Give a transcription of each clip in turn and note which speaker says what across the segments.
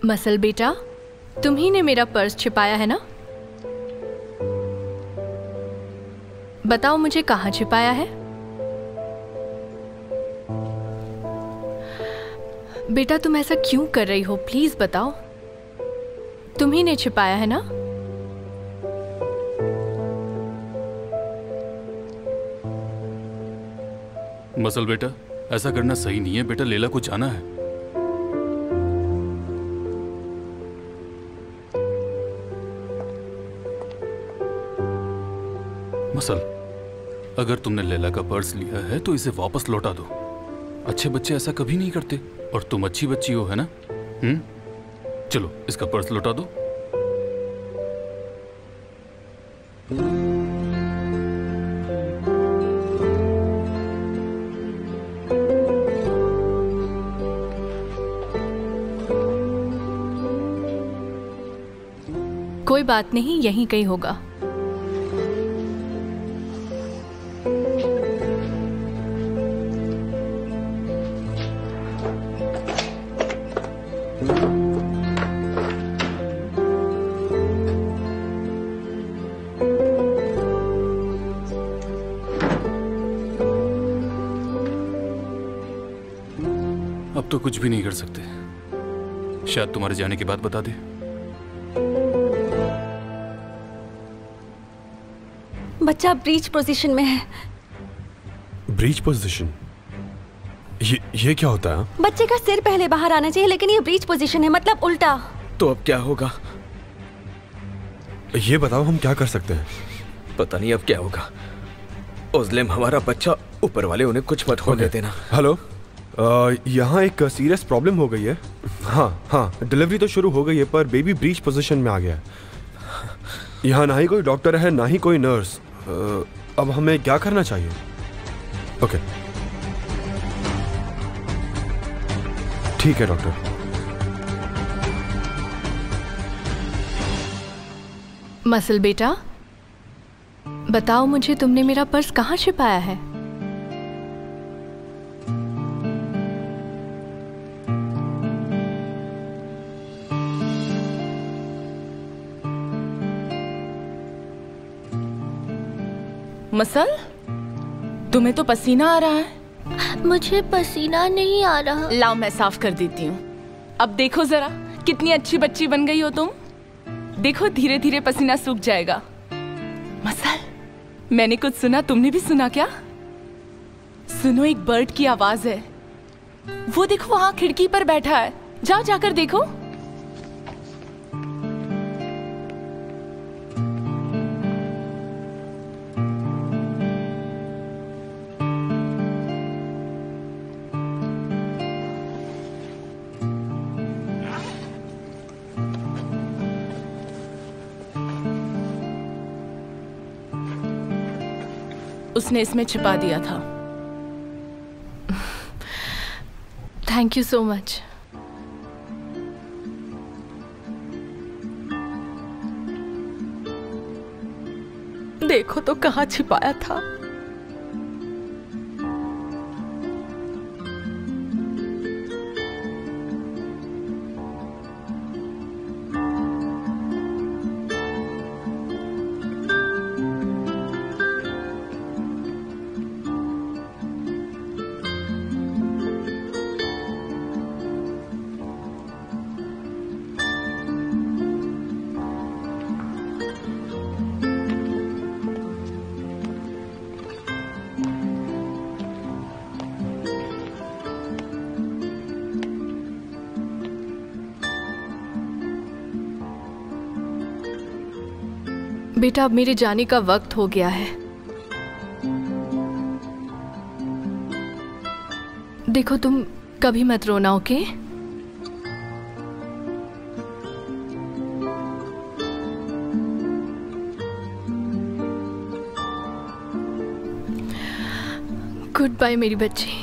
Speaker 1: Muscle बेटा, तुम्ही ने मेरा पर्स छिपाया है ना? बताओ मुझे कहाँ छिपाया है? बेटा तुम ऐसा क्यों कर रही हो? प्लीज बताओ। तुम्ही ने छिपाया है ना?
Speaker 2: मसल बेटा, ऐसा करना सही नहीं है बेटा। लैला को जाना है। मसल, अगर तुमने लैला का पर्स लिया है तो इसे वापस लौटा दो। अच्छे बच्चे ऐसा कभी नहीं करते, और तुम अच्छी बच्ची हो, है ना? चलो इसका पर्स लौटा दो।
Speaker 1: कोई बात नहीं, यहीं कहीं होगा।
Speaker 2: अब तो कुछ भी नहीं कर सकते। शायद तुम्हारे जाने के बाद बता दे।
Speaker 3: बच्चा ब्रीच पोजीशन में है।
Speaker 4: Breach position? ये क्या होता है?
Speaker 3: बच्चे का सिर पहले बाहर आना चाहिए, लेकिन ये ब्रीच पोजीशन है, मतलब उल्टा।
Speaker 5: तो अब क्या होगा?
Speaker 4: ये बताओ हम क्या कर सकते हैं?
Speaker 5: पता नहीं अब क्या होगा। उज़लेम, हमारा बच्चा, ऊपर वाले उन्हें कुछ मत होने देना।
Speaker 4: हेलो, यहाँ एक सीरियस प्रॉब्लम हो गई है। हाँ, डिलीवरी तो शुरू हो गई है, पर बेबी ब्रीच पोजीशन में आ गया है। यहाँ ना ही कोई डॉक्टर है, ना ही कोई नर्स। अब हमें क्या करना चाहिए? ओके, ठीक है डॉक्टर।
Speaker 1: मसल बेटा, बताओ मुझे तुमने मेरा पर्स कहाँ छिपाया है?
Speaker 6: मसल, तुम्हें तो पसीना आ रहा है।
Speaker 7: मुझे पसीना नहीं आ रहा।
Speaker 6: लाओ मैं साफ कर देती हूँ। अब देखो जरा, कितनी अच्छी बच्ची बन गई हो तुम। देखो धीरे धीरे पसीना सूख जाएगा। मसल, मैंने कुछ सुना, तुमने भी सुना क्या? सुनो, एक बर्ड की आवाज है। वो देखो वहां खिड़की पर बैठा है। जाओ जाकर देखो। उसने इसमें छिपा दिया था।
Speaker 1: Thank you so much.
Speaker 6: देखो तो कहाँ छिपाया था।
Speaker 1: बेटा अब मेरे जाने का वक्त हो गया है। देखो तुम कभी मत रोना, ओके? गुड बाय मेरी बच्ची।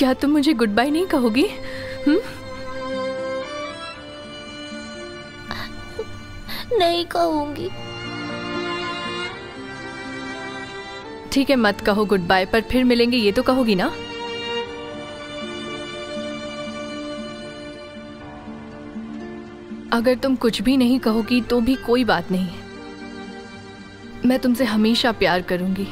Speaker 1: क्या तुम मुझे गुड बाय नहीं कहोगी?
Speaker 7: नहीं कहूंगी।
Speaker 1: ठीक है, मत कहो गुड बाय, पर फिर मिलेंगे ये तो कहोगी ना? अगर तुम कुछ भी नहीं कहोगी तो भी कोई बात नहीं, मैं तुमसे हमेशा प्यार करूंगी।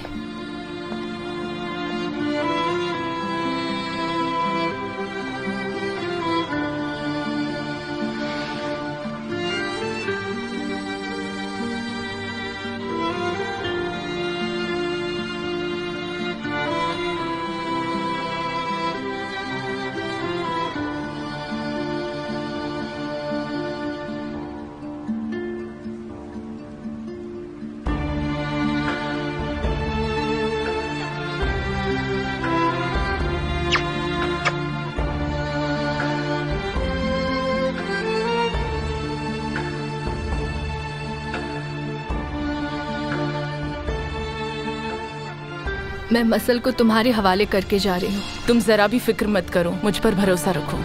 Speaker 1: मैं मसल को तुम्हारे हवाले करके जा रही हूँ।
Speaker 6: तुम जरा भी फिक्र मत करो, मुझ पर भरोसा रखो।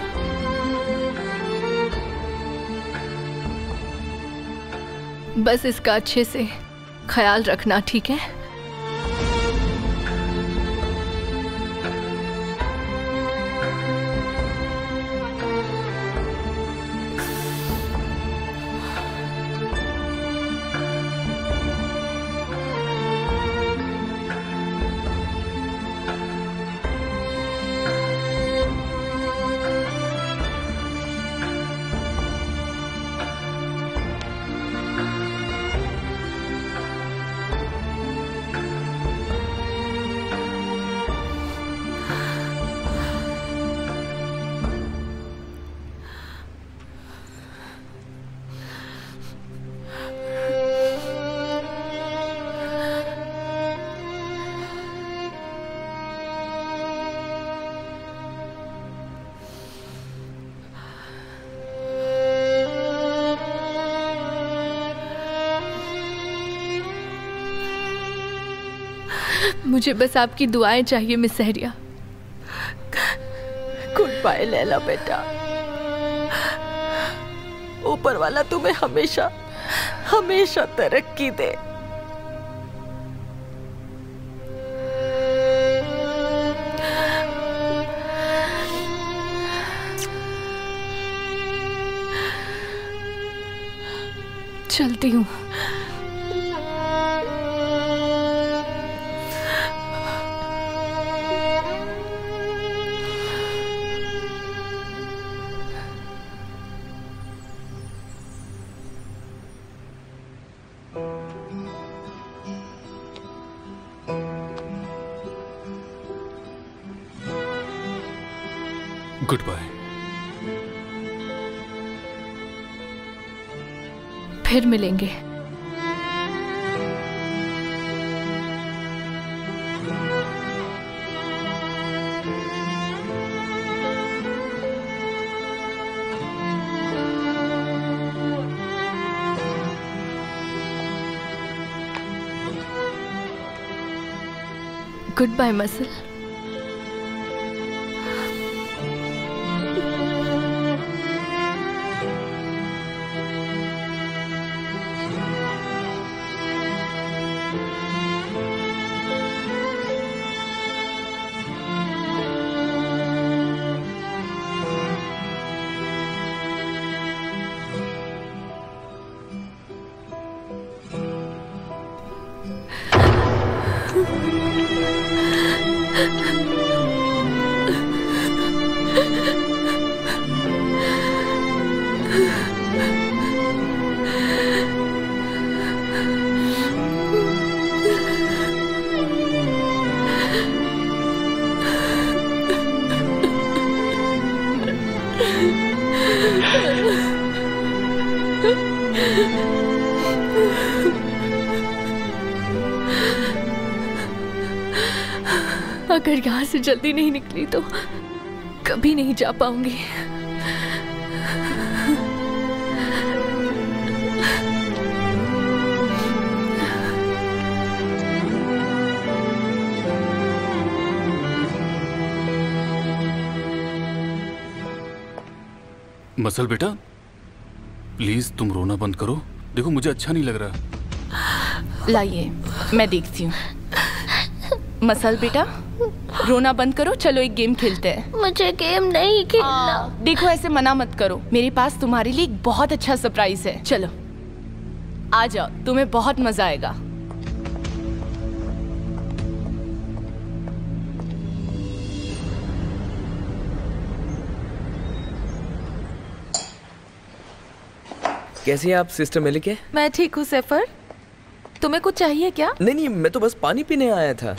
Speaker 1: बस इसका अच्छे से ख्याल रखना, ठीक है? मुझे बस आपकी दुआएं चाहिए miss Sahariya.
Speaker 3: Goodbye Laila बेटा। ऊपर वाला तुम्हें हमेशा हमेशा तरक्की दे।
Speaker 1: चलती हूँ।
Speaker 2: Goodbye.
Speaker 1: फिर मिलेंगे। गुड बाय मसल। अगर यहाँ से जल्दी नहीं निकली तो कभी नहीं जा पाऊंगी।
Speaker 2: मसल बेटा, प्लीज तुम रोना बंद करो। देखो मुझे अच्छा नहीं लग रहा।
Speaker 6: लाइए मैं देखती हूँ। मसल बेटा रोना बंद करो, चलो एक गेम खेलते हैं।
Speaker 7: मुझे गेम नहीं खेलना।
Speaker 6: देखो ऐसे मना मत करो, मेरे पास तुम्हारे लिए एक बहुत अच्छा सरप्राइज है। चलो आ जाओ, तुम्हें बहुत मजा आएगा।
Speaker 5: कैसी हैं आप सिस्टर मेलिके?
Speaker 3: मैं ठीक हूँ सफर, तुम्हें कुछ चाहिए क्या?
Speaker 5: नहीं नहीं, मैं तो बस पानी पीने आया था।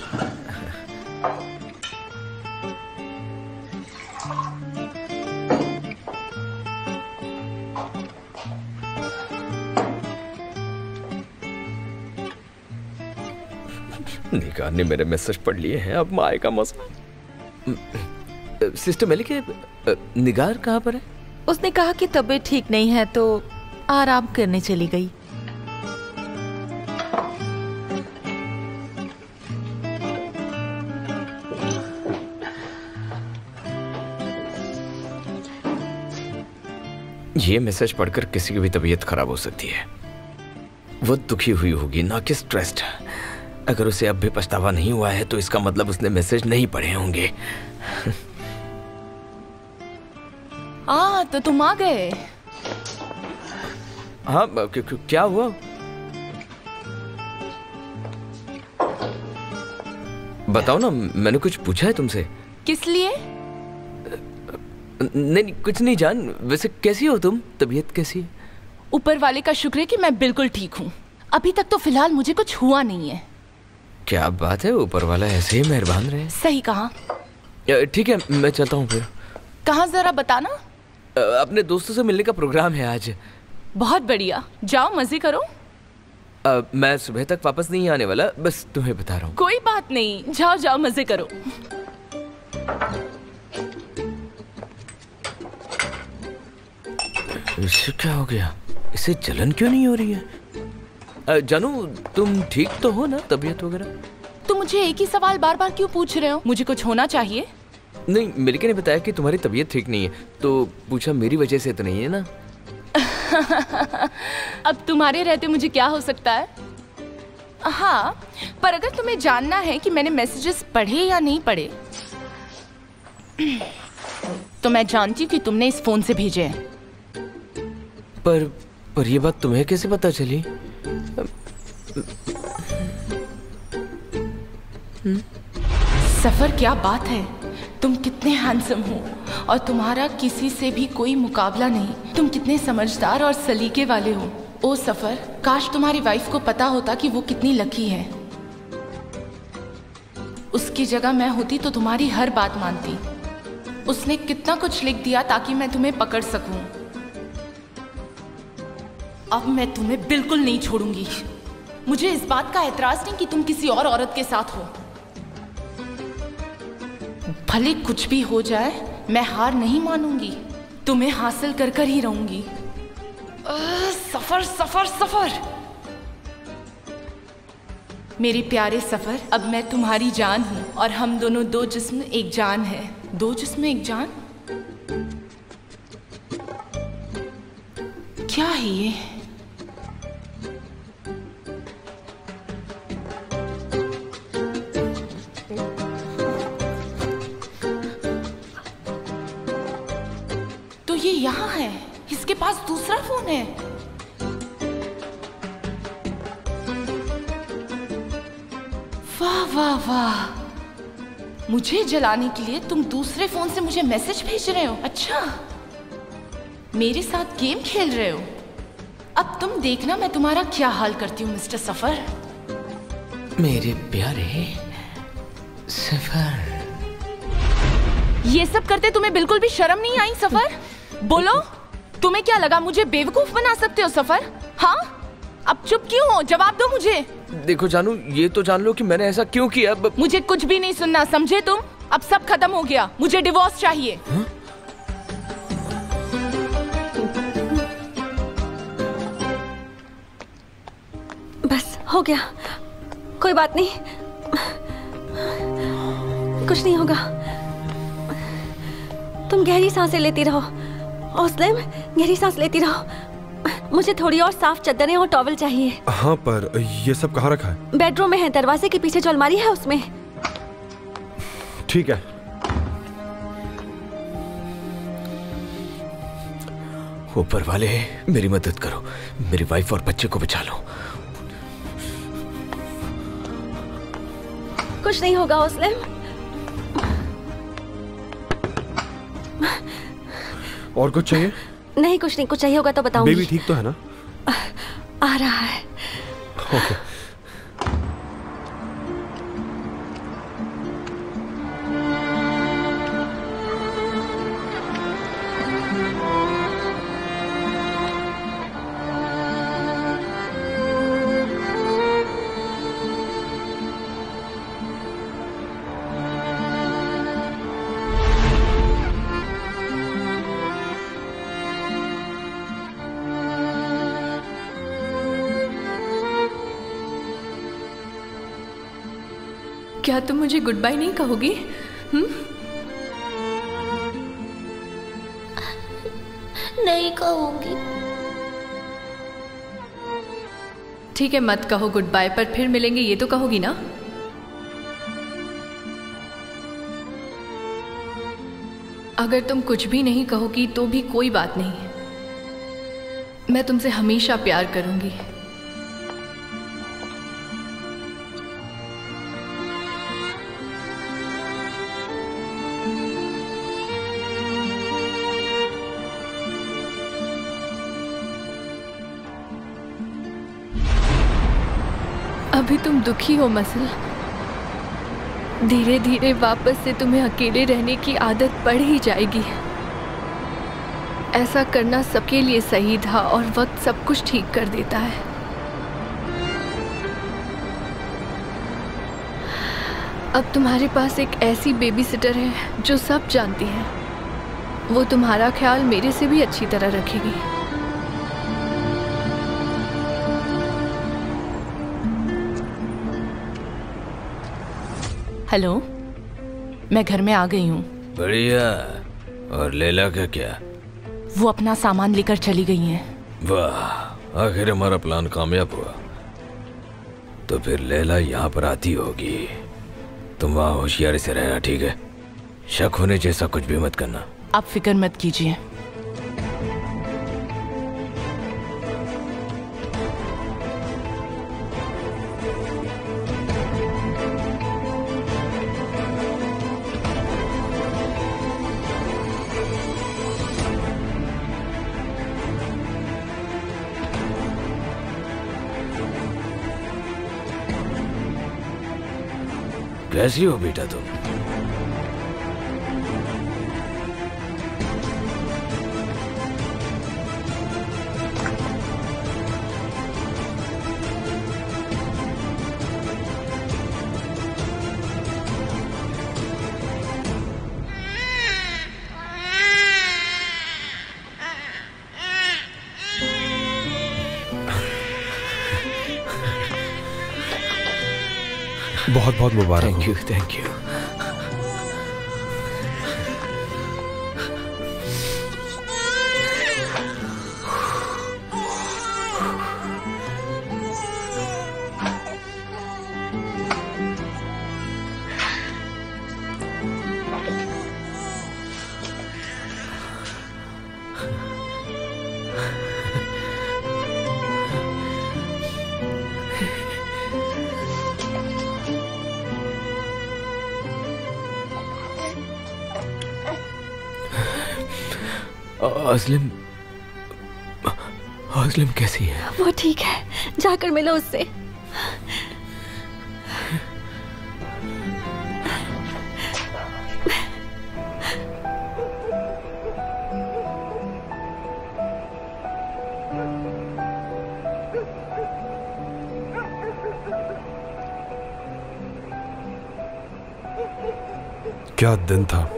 Speaker 5: निगार ने मेरे मैसेज पढ़ लिए हैं, अब माए का मौसम। सिस्टर मेलिके, निगार कहाँ पर है?
Speaker 3: उसने कहा कि तबीयत ठीक नहीं है तो आराम करने चली गई।
Speaker 5: ये मैसेज पढ़कर किसी की भी तबीयत खराब हो सकती है। वो दुखी हुई होगी, ना कि स्ट्रेस्ड। अगर उसे अब भी पछतावा नहीं हुआ है तो इसका मतलब उसने मैसेज नहीं पढ़े होंगे।
Speaker 6: तो तुम आ गए।
Speaker 5: हाँ, क्या हुआ? बताओ ना, मैंने कुछ पूछा है तुमसे?
Speaker 6: किस लिए?
Speaker 5: नहीं कुछ नहीं जान। वैसे कैसी हो तुम? तबीयत कैसी है?
Speaker 6: ऊपर वाले का शुक्र है कि मैं बिल्कुल ठीक हूँ। अभी तक तो फिलहाल मुझे कुछ हुआ नहीं है।
Speaker 5: क्या बात है, ऊपर वाला ऐसे ही मेहरबान रहे।
Speaker 6: सही कहा।
Speaker 5: ठीक है, मैं चलता हूँ फिर।
Speaker 6: कहाँ जरा बताना।
Speaker 5: अपने दोस्तों से मिलने का प्रोग्राम है आज।
Speaker 6: बहुत बढ़िया, जाओ मजे करो।
Speaker 5: मैं सुबह तक वापस नहीं आने वाला, बस तुम्हें बता रहा हूँ।
Speaker 6: कोई बात नहीं, जाओ जाओ मजे करो।
Speaker 5: इसे क्या हो गया? इसे जलन क्यों नहीं हो रही है? जानू तुम ठीक तो हो ना, तबीयत वगैरह?
Speaker 6: तुम मुझे एक ही सवाल बार बार क्यों पूछ रहे हो? मुझे कुछ होना चाहिए।
Speaker 5: नहीं, मिल्की ने बताया कि तुम्हारी तबीयत ठीक नहीं है, तो पूछा मेरी वजह से तो नहीं है ना?
Speaker 6: अब तुम्हारे रहते मुझे क्या हो सकता है? हाँ, पर अगर तुम्हें जानना है कि मैंने मैसेजेस पढ़े या नहीं पढ़े, तो मैं जानती हूँ कि तुमने इस फोन से भेजे हैं।
Speaker 5: पर ये बात तुम्हें कैसे पता चली?
Speaker 6: सफर, क्या बात है, तुम कितने हैंडसम हो और तुम्हारा किसी से भी कोई मुकाबला नहीं। तुम कितने समझदार और सलीके वाले हो। ओ सफर, काश तुम्हारी वाइफ को पता होता कि वो कितनी लकी है। उसकी जगह मैं होती तो तुम्हारी हर बात मानती। उसने कितना कुछ लिख दिया ताकि मैं तुम्हें पकड़ सकूं। अब मैं तुम्हें बिल्कुल नहीं छोड़ूंगी। मुझे इस बात का एतराज नहीं कि तुम किसी और औरत के साथ हो। भले कुछ भी हो जाए, मैं हार नहीं मानूंगी। तुम्हें हासिल कर कर ही रहूंगी। सफर सफर सफर, मेरे प्यारे सफर, अब मैं तुम्हारी जान हूं और हम दोनों दो जिस्म एक जान है। दो जिस्म एक जान, क्या है ये? तो ये यहाँ है, इसके पास दूसरा फोन है। वाह वाह वाह, मुझे जलाने के लिए तुम दूसरे फोन से मुझे मैसेज भेज रहे हो। अच्छा, मेरे साथ गेम खेल रहे हो। अब तुम देखना मैं तुम्हारा क्या हाल करती हूँ मिस्टर सफर।
Speaker 5: मेरे प्यारे सफर,
Speaker 6: ये सब करते तुम्हें बिल्कुल भी शर्म नहीं आई सफर? बोलो, तुम्हें क्या लगा मुझे बेवकूफ बना सकते हो सफर? हाँ, अब चुप क्यों हो? जवाब दो मुझे।
Speaker 5: देखो जानू, ये तो जान लो कि मैंने ऐसा क्यों किया।
Speaker 6: मुझे कुछ भी नहीं सुनना, समझे तुम? अब सब खत्म हो गया, मुझे डिवोर्स चाहिए।
Speaker 5: हाँ?
Speaker 8: बस हो गया, कोई बात नहीं, कुछ नहीं होगा। तुम गहरी सांसें लेती रहो मुस्लिम, गहरी सांस लेती रहो। मुझे थोड़ी और साफ चादरें और टॉवल चाहिए।
Speaker 4: हाँ, पर ये सब कहाँ रखा है?
Speaker 8: बेडरूम में है, दरवाजे के पीछे जो अलमारी है उसमें।
Speaker 4: ठीक है।
Speaker 5: ऊपर वाले मेरी मदद करो, मेरी वाइफ और बच्चे को बचा लो।
Speaker 8: कुछ नहीं होगा मुस्लिम।
Speaker 4: और कुछ चाहिए?
Speaker 8: नहीं, कुछ नहीं। कुछ चाहिए होगा तो बताऊंगी।
Speaker 4: बेबी ठीक तो है ना?
Speaker 8: आ रहा है।
Speaker 4: ओके।
Speaker 1: क्या तुम मुझे गुड बाय नहीं कहोगी?
Speaker 7: नहीं कहूंगी।
Speaker 1: ठीक है, मत कहो गुड बाय, पर फिर मिलेंगे ये तो कहोगी ना? अगर तुम कुछ भी नहीं कहोगी तो भी कोई बात नहीं, मैं तुमसे हमेशा प्यार करूंगी। अभी तुम दुखी हो मसल, धीरे धीरे वापस से तुम्हें अकेले रहने की आदत पड़ ही जाएगी। ऐसा करना सबके लिए सही था और वक्त सब कुछ ठीक कर देता है। अब तुम्हारे पास एक ऐसी बेबी सिटर है जो सब जानती है। वो तुम्हारा ख्याल मेरे से भी अच्छी तरह रखेगी।
Speaker 6: हेलो, मैं घर में आ गई हूँ।
Speaker 5: बढ़िया। और लैला का क्या?
Speaker 6: वो अपना सामान लेकर चली गई हैं।
Speaker 5: वाह, आखिर हमारा प्लान कामयाब हुआ। तो फिर लैला यहाँ पर आती होगी। तुम वहाँ होशियारी से रहना, ठीक है? शक होने जैसा कुछ भी मत करना।
Speaker 6: आप फिक्र मत कीजिए।
Speaker 5: कैसी हो बेटा तुम?
Speaker 4: बहुत बहुत मुबारक।
Speaker 5: Thank you, thank you. अस्लिम कैसी है?
Speaker 8: वो ठीक है, जाकर मिलो उससे।
Speaker 4: क्या दिन था।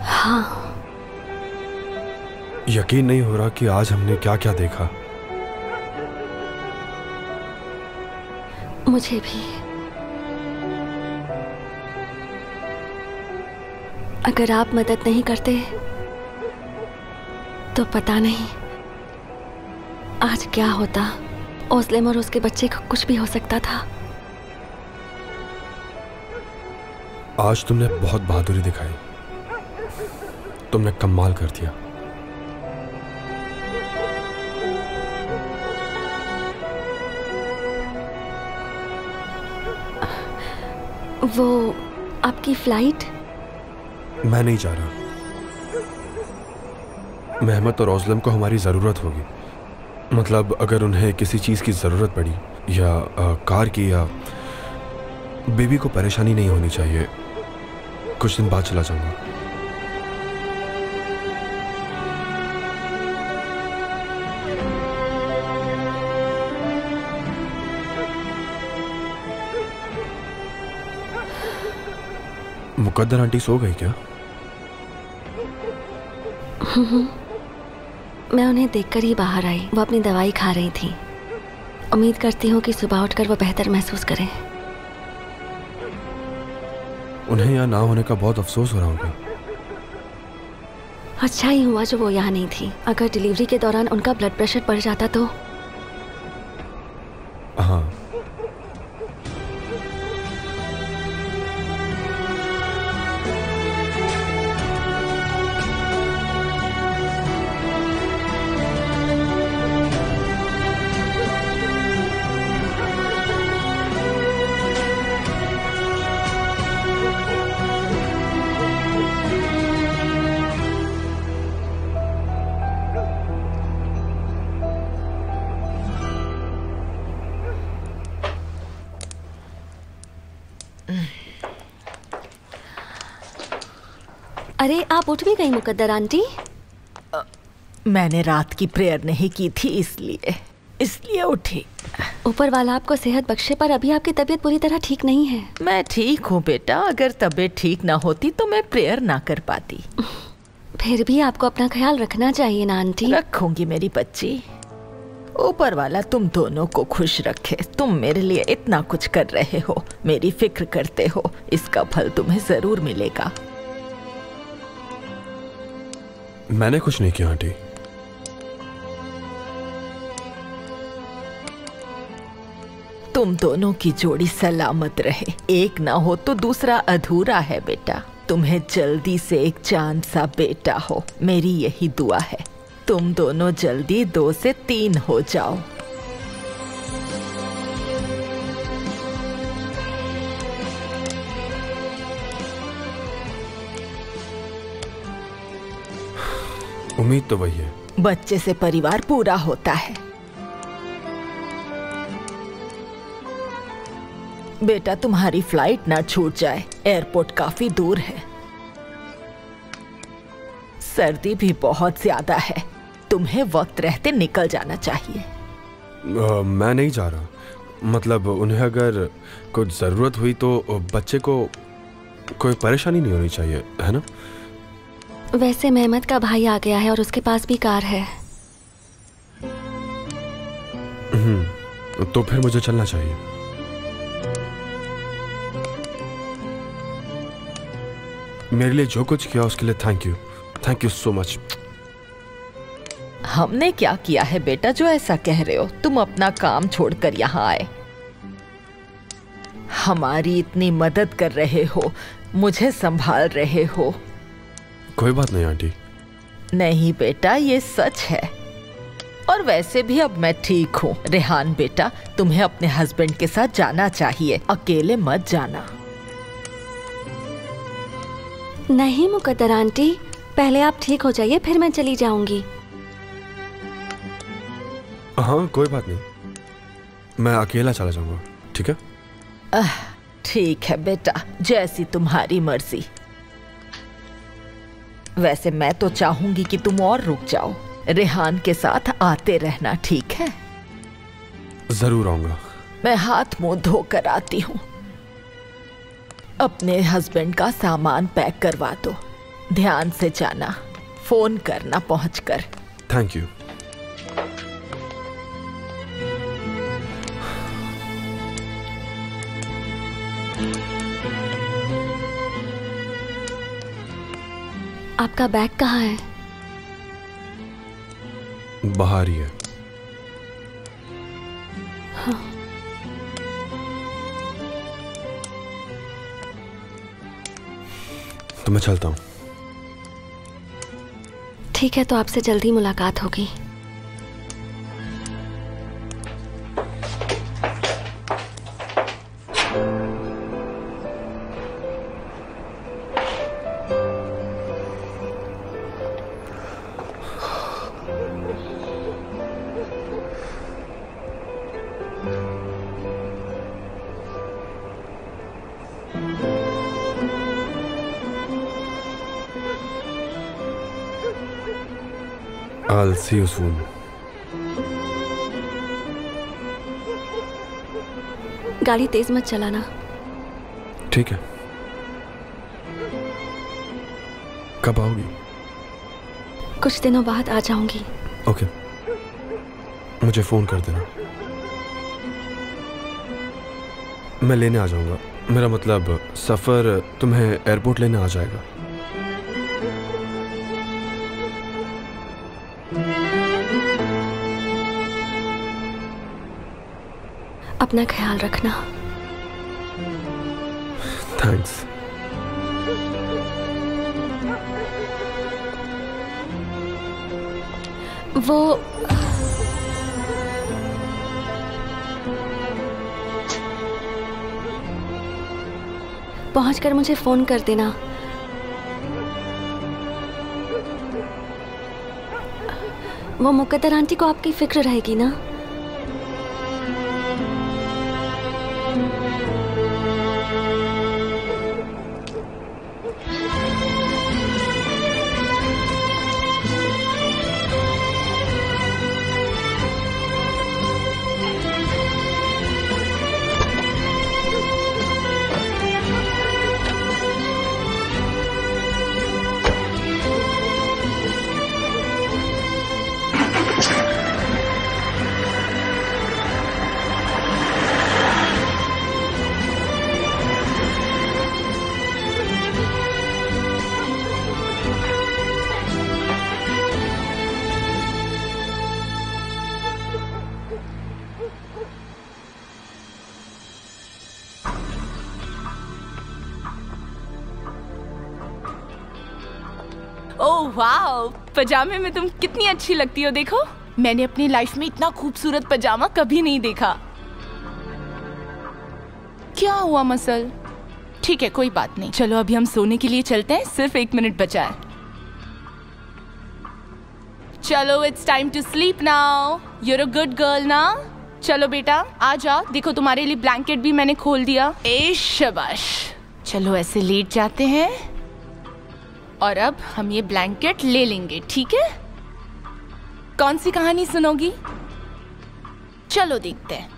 Speaker 8: हाँ,
Speaker 4: यकीन नहीं हो रहा कि आज हमने क्या क्या देखा।
Speaker 8: मुझे भी। अगर आप मदद नहीं करते तो पता नहीं आज क्या होता। ओस्लेम और उसके बच्चे को कुछ भी हो सकता था।
Speaker 4: आज तुमने बहुत बहादुरी दिखाई, तुमने कमाल कर दिया।
Speaker 8: वो आपकी फ्लाइट?
Speaker 4: मैं नहीं जा रहा। मेहमत और ओस्लेम को हमारी ज़रूरत होगी। मतलब अगर उन्हें किसी चीज़ की ज़रूरत पड़ी या कार की या बेबी को परेशानी नहीं होनी चाहिए। कुछ दिन बाद चला जाऊंगा। मुकद्दर आंटी सो गई क्या?
Speaker 8: मैं उन्हें देखकर ही बाहर आई। वो अपनी दवाई खा रही थी। उम्मीद करती हूँ कि सुबह उठकर वो बेहतर महसूस करें।
Speaker 4: उन्हें यहाँ ना होने का बहुत अफसोस हो रहा होगा।
Speaker 8: अच्छा ही हुआ जो वो यहाँ नहीं थी। अगर डिलीवरी के दौरान उनका ब्लड प्रेशर बढ़ जाता तो।
Speaker 4: हाँ,
Speaker 8: अरे आप उठ भी गई मुकद्दर आंटी?
Speaker 3: मैंने रात की प्रेयर नहीं की थी इसलिए उठी।
Speaker 8: ऊपर वाला आपको सेहत बख्शे, पर अभी आपकी तबीयत पूरी तरह ठीक नहीं है।
Speaker 3: मैं ठीक हूँ बेटा। अगर तबीयत ठीक ना होती तो मैं प्रेयर ना कर पाती।
Speaker 8: फिर भी आपको अपना ख्याल रखना चाहिए ना आंटी।
Speaker 3: रखूंगी मेरी बच्ची। ऊपर वाला तुम दोनों को खुश रखे। तुम मेरे लिए इतना कुछ कर रहे हो, मेरी फिक्र करते हो, इसका फल तुम्हें जरूर मिलेगा।
Speaker 4: मैंने कुछ नहीं किया आंटी।
Speaker 3: तुम दोनों की जोड़ी सलामत रहे। एक ना हो तो दूसरा अधूरा है बेटा। तुम्हें जल्दी से एक चांद सा बेटा हो, मेरी यही दुआ है। तुम दोनों जल्दी 2 से 3 हो जाओ।
Speaker 4: उम्मीद तो वही है।
Speaker 3: बच्चे से परिवार पूरा होता है। बेटा तुम्हारी फ्लाइट ना छूट जाए। एयरपोर्ट काफी दूर है। सर्दी भी बहुत ज्यादा है। तुम्हें वक्त रहते निकल जाना चाहिए।
Speaker 4: मैं नहीं जा रहा। मतलब उन्हें अगर कुछ ज़रूरत हुई तो बच्चे को कोई परेशानी नहीं होनी चाहिए, है ना?
Speaker 8: वैसे मेहमत का भाई आ गया है और उसके पास भी कार है।
Speaker 4: तो फिर मुझे चलना चाहिए। मेरे लिए जो कुछ किया उसके लिए थैंक यू सो मच।
Speaker 3: हमने क्या किया है बेटा जो ऐसा कह रहे हो? तुम अपना काम छोड़कर यहाँ आए, हमारी इतनी मदद कर रहे हो, मुझे संभाल रहे हो।
Speaker 4: कोई बात नहीं आंटी।
Speaker 3: नहीं बेटा, ये सच है। और वैसे भी अब मैं ठीक हूँ। रेहान बेटा, तुम्हें अपने हस्बैंड के साथ जाना चाहिए, अकेले मत जाना।
Speaker 8: नहीं मुकद्दर आंटी, पहले आप ठीक हो जाइए, फिर मैं चली जाऊंगी।
Speaker 4: हाँ कोई बात नहीं, मैं अकेला चला जाऊंगा, ठीक है?
Speaker 3: ठीक है बेटा, जैसी तुम्हारी मर्जी। वैसे मैं तो चाहूंगी कि तुम और रुक जाओ। रेहान के साथ आते रहना, ठीक है?
Speaker 4: जरूर आऊंगा।
Speaker 3: मैं हाथ मुंह धोकर आती हूँ। अपने हस्बैंड का सामान पैक करवा दो। ध्यान से जाना, फोन करना पहुंचकर।
Speaker 4: Thank you.
Speaker 8: आपका बैग कहाँ है?
Speaker 4: बाहर ही है।
Speaker 8: हाँ।
Speaker 4: तो मैं चलता हूँ।
Speaker 8: ठीक है, तो आपसे जल्दी मुलाकात होगी।
Speaker 4: I'll see you soon.
Speaker 8: गाड़ी तेज मत चलाना।
Speaker 4: ठीक है। कब आओगी?
Speaker 8: कुछ दिनों बाद आ जाऊंगी।
Speaker 4: ओके, मुझे फोन कर देना। मैं लेने आ जाऊंगा। मेरा मतलब सफर तुम्हें एयरपोर्ट लेने आ जाएगा।
Speaker 8: अपना ख्याल रखना।
Speaker 4: थैंक्स।
Speaker 8: वो पहुंचकर मुझे फोन कर देना। वो मुकद्दर आंटी को आपकी फिक्र रहेगी ना?
Speaker 6: ओह वाओ, पजामे में तुम कितनी अच्छी लगती हो। देखो, मैंने अपनी लाइफ में इतना खूबसूरत पजामा कभी नहीं देखा। क्या हुआ मसल? ठीक है, कोई बात नहीं। चलो अभी हम सोने के लिए चलते हैं, सिर्फ 1 मिनट बचा है। चलो, it's time to sleep now. You're a good girl ना। चलो बेटा, आ जाओ। देखो, तुम्हारे लिए ब्लैंकेट भी मैंने खोल दिया। ए शाबाश। चलो ऐसे लेट जाते हैं और अब हम ये ब्लैंकेट ले लेंगे, ठीक है? कौन सी कहानी सुनोगी? चलो देखते हैं।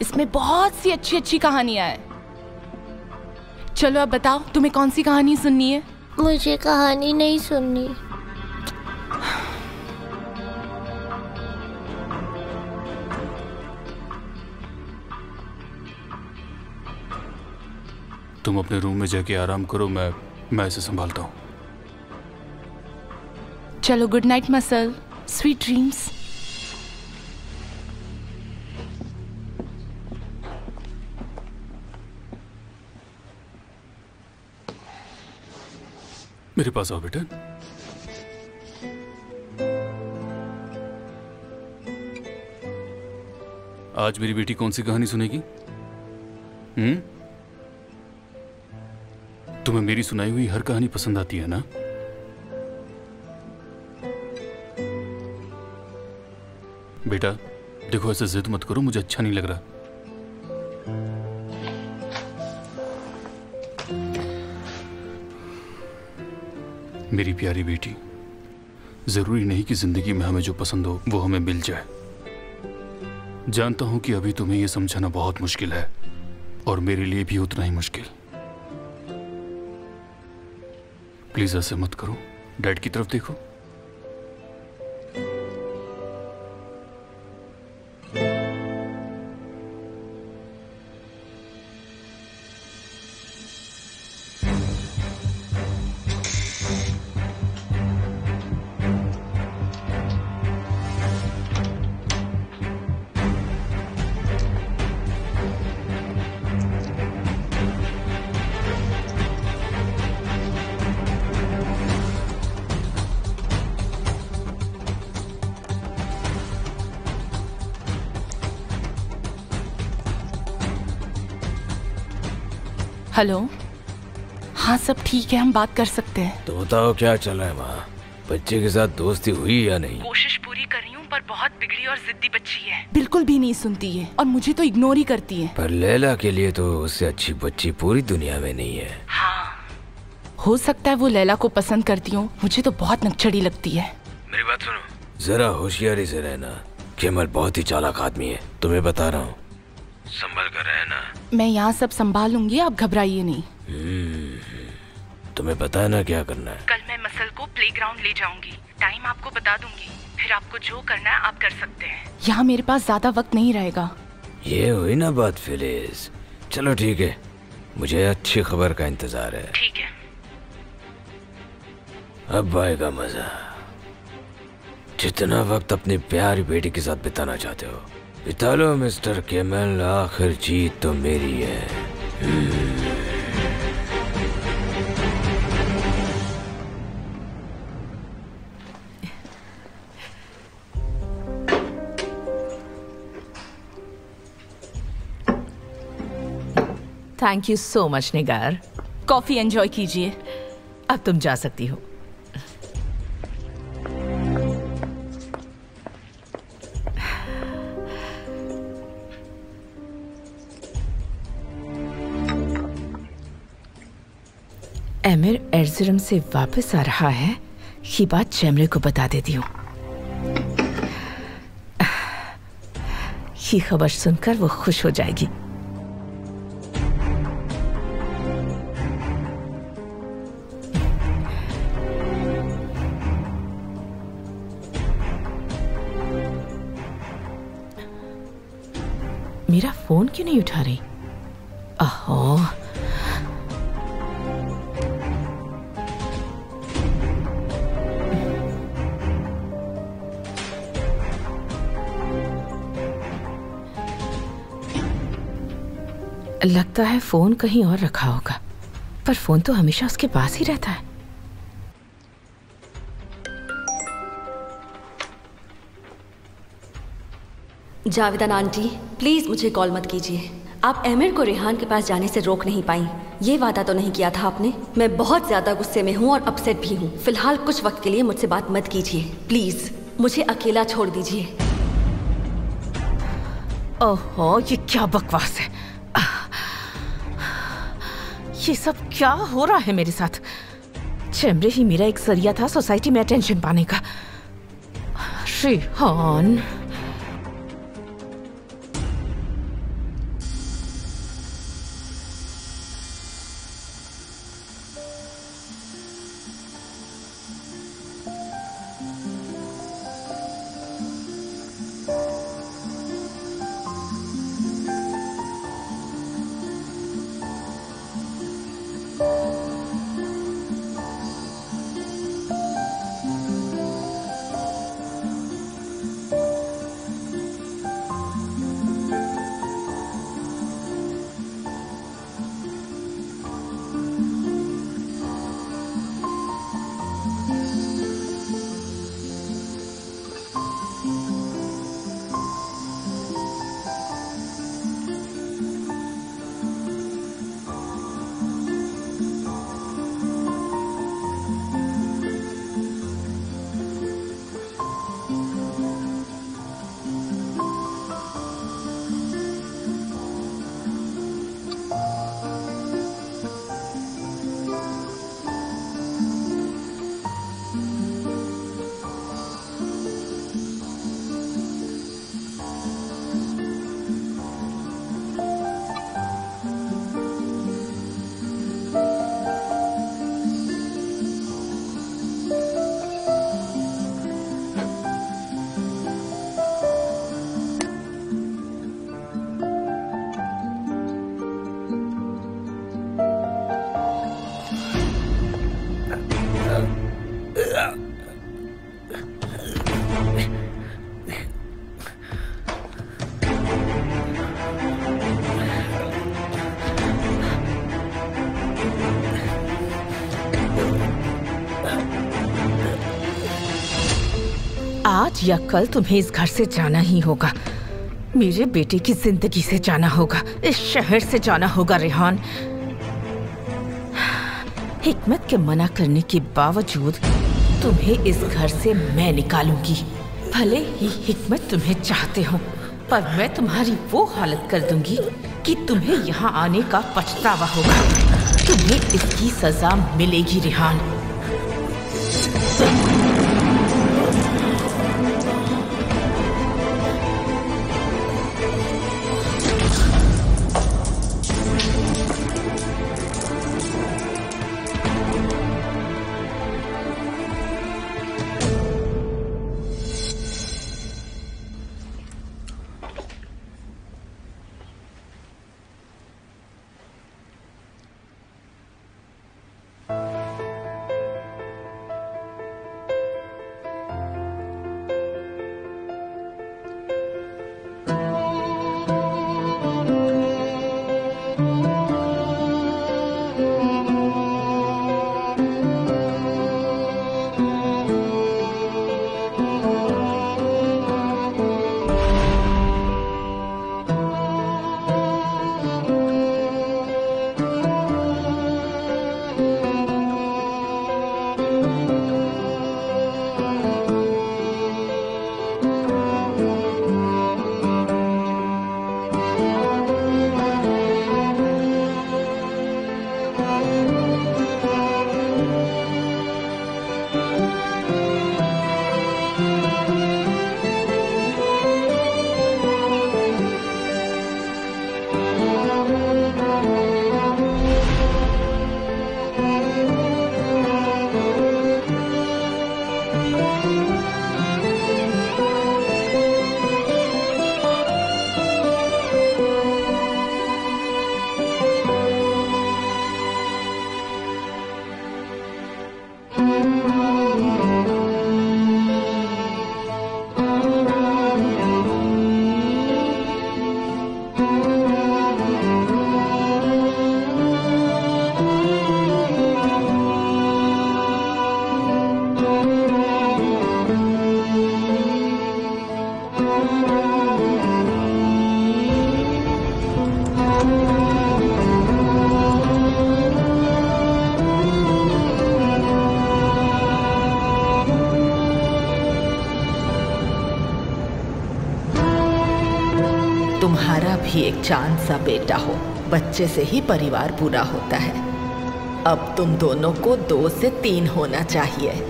Speaker 6: इसमें बहुत सी अच्छी अच्छी कहानियां हैं। चलो अब बताओ, तुम्हें कौन सी कहानी सुननी है?
Speaker 7: मुझे कहानी नहीं सुननी।
Speaker 2: तुम अपने रूम में जाके आराम करो, मैं इसे संभालता हूँ।
Speaker 6: चलो, good night muscle, sweet dreams.
Speaker 2: मेरे पास आओ बेटा। आज मेरी बेटी कौन सी कहानी सुनेगी? तुम्हें मेरी सुनाई हुई हर कहानी पसंद आती है ना? बेटा देखो, ऐसे जिद मत करो, मुझे अच्छा नहीं लग रहा। मेरी प्यारी बेटी, जरूरी नहीं कि जिंदगी में हमें जो पसंद हो वो हमें मिल जाए। जानता हूं कि अभी तुम्हें यह समझाना बहुत मुश्किल है और मेरे लिए भी उतना ही मुश्किल। प्लीज ऐसे मत करो। डैड की तरफ देखो।
Speaker 6: हेलो। हाँ सब ठीक है, हम बात कर सकते हैं।
Speaker 5: तो बताओ क्या चल रहा है वहाँ? बच्चे के साथ दोस्ती हुई या नहीं?
Speaker 6: कोशिश पूरी कर रही हूँ पर बहुत बिगड़ी और जिद्दी बच्ची है, बिल्कुल भी नहीं सुनती है और मुझे तो इग्नोर ही करती है।
Speaker 5: पर लैला के लिए तो उससे अच्छी बच्ची पूरी दुनिया में नहीं है।
Speaker 6: हाँ हो सकता है वो लैला को पसंद करती हूँ, मुझे तो बहुत नकचड़ी लगती है।
Speaker 5: मेरी बात सुनो, जरा होशियारी से रहना। केमल बहुत ही चालाक आदमी है, तुम्हें बता रहा हूँ, संभल कर रहना।
Speaker 6: मैं यहाँ सब संभाल लूंगी, आप घबराइए नहीं।
Speaker 5: तुम्हें पता है ना क्या करना है।
Speaker 6: कल मैं मसल को प्लेग्राउंड ले जाऊंगी, टाइम आपको बता दूंगी, फिर आपको जो करना है आप कर सकते हैं। यहाँ मेरे पास ज्यादा वक्त नहीं रहेगा।
Speaker 5: ये हुई ना बात फिलिस। चलो ठीक है, मुझे अच्छी खबर का इंतजार है।
Speaker 6: ठीक है।
Speaker 5: अब आएगा मजा। जितना वक्त अपनी प्यारी बेटी के साथ बिताना चाहते हो बिता लो मिस्टर केमल, आखिर जीत तो मेरी है।
Speaker 3: Thank you so much Nigar.
Speaker 6: Coffee enjoy कीजिए।
Speaker 3: अब तुम जा सकती हो। एमिर एर्जुरम से वापस आ रहा है, ये बात चैमरे को बता देती हूँ। ये खबर सुनकर वो खुश हो जाएगी। मेरा फोन क्यों नहीं उठा रही? अहो, लगता है फोन कहीं और रखा होगा, पर फोन तो हमेशा उसके पास ही रहता है।
Speaker 8: जावेदान आंटी, प्लीज मुझे कॉल मत कीजिए। आप एमिर को रेहान के पास जाने से रोक नहीं पाई। ये वादा तो नहीं किया था आपने। मैं बहुत ज्यादा गुस्से में हूँ और अपसेट भी हूँ। फिलहाल कुछ वक्त के लिए मुझसे बात मत कीजिए, प्लीज मुझे अकेला छोड़ दीजिए।
Speaker 3: ओहो, ये क्या बकवास है? ये सब क्या हो रहा है मेरे साथ? चैमरे ही मेरा एक जरिया था सोसाइटी में अटेंशन पाने का। रेहान, आज या कल तुम्हें इस घर से जाना ही होगा। मेरे बेटे की जिंदगी से जाना होगा, इस शहर से जाना होगा रेहान। हिकमत के मना करने के बावजूद तुम्हें इस घर से मैं निकालूंगी। भले ही हिकमत तुम्हें चाहते हो, पर मैं तुम्हारी वो हालत कर दूंगी कि तुम्हें यहाँ आने का पछतावा होगा। तुम्हें इसकी सजा मिलेगी रिहान। तुम्हारा भी एक चांद सा बेटा हो, बच्चे से ही परिवार पूरा होता है। अब तुम दोनों को 2 से 3 होना चाहिए।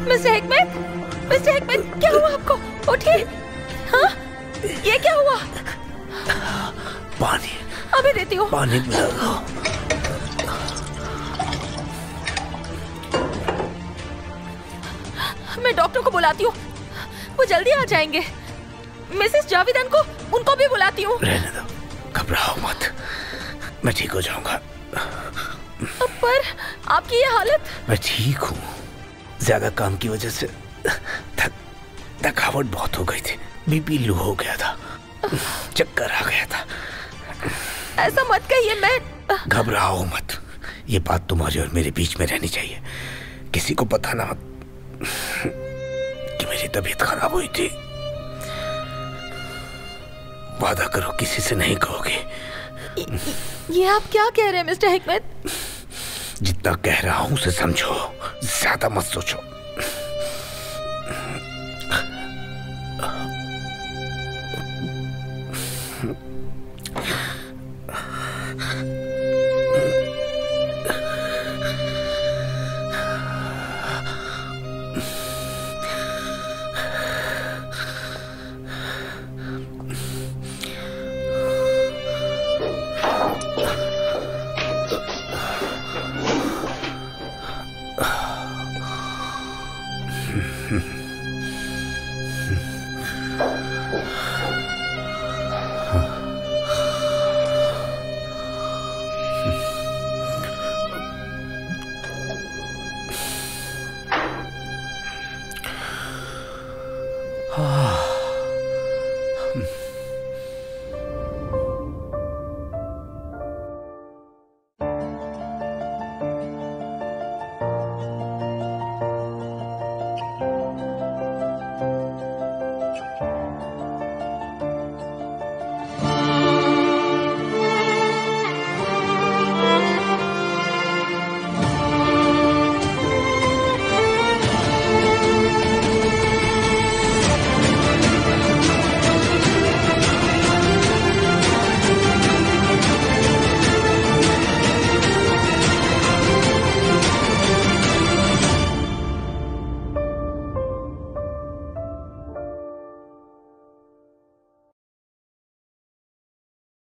Speaker 1: मिस्टर हिकमत, क्या हुआ आपको? उठिए। हाँ, ये क्या हुआ?
Speaker 5: पानी।
Speaker 1: अभी देती हूँ।
Speaker 5: पानी मिला।
Speaker 1: मैं डॉक्टर को बुलाती हूँ, वो जल्दी आ जाएंगे। मिसेस जावेदान को, उनको भी बुलाती हूँ।
Speaker 5: रहने दो, घबराओ मत, मैं ठीक हो जाऊंगा।
Speaker 1: पर आपकी ये हालत?
Speaker 5: मैं ठीक हूँ, ज्यादा काम की वजह से थकावट बहुत हो गई थी, बीपी लो हो गया था, चक्कर आ गया था।
Speaker 1: ऐसा मत कहिए, मैं।
Speaker 5: घबराओ मत, ये बात तुम्हारे और मेरे बीच में रहनी चाहिए। किसी को पता ना कि मेरी तबीयत खराब हुई थी। वादा करो किसी से नहीं कहोगे।
Speaker 1: ये आप क्या कह रहे हैं मिस्टर हिकमत?
Speaker 9: जितना कह रहा हूं उसे समझो, ज्यादा मत सोचो।